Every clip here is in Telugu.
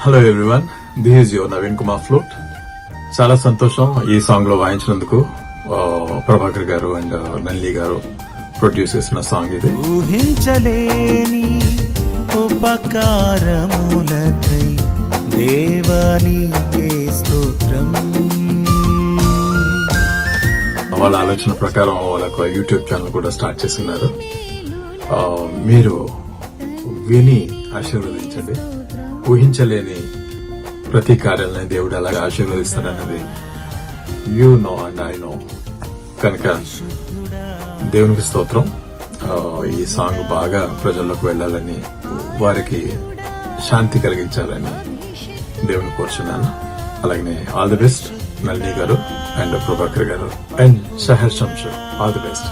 Hello everyone, this is your Naveen Kumar flute. చాలా సంతోషం ఈ సాంగ్ లో వాయించినందుకు. ప్రభాకర్ గారు అండ్ నల్లి గారు ప్రొడ్యూస్ చేసిన సాంగ్ ఇది. ఊహించలేని ఉపకారములకై దేవానికే స్తోత్రం. వాళ్ళ ఆలోచన ప్రకారం వాళ్ళకు యూట్యూబ్ ఛానల్ కూడా స్టార్ట్ చేస్తున్నారు. మీరు విని ఆశీర్వదించండి. ఊహించలేని ప్రతి కార్యాలని దేవుడు అలాగే ఆశీర్వదిస్తాడన్నది you know and I know. కనుక దేవునికి స్తోత్రం. ఈ సాంగ్ బాగా ప్రజల్లోకి వెళ్లాలని, వారికి శాంతి కలిగించాలని దేవుని కోరుచున్నాను. అలాగే ఆల్ ది బెస్ట్ నళిని గారు అండ్ ప్రభాకర్ గారు and Shahar Shamshu. All the best.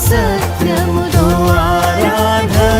సత్యముతో ఆరాధన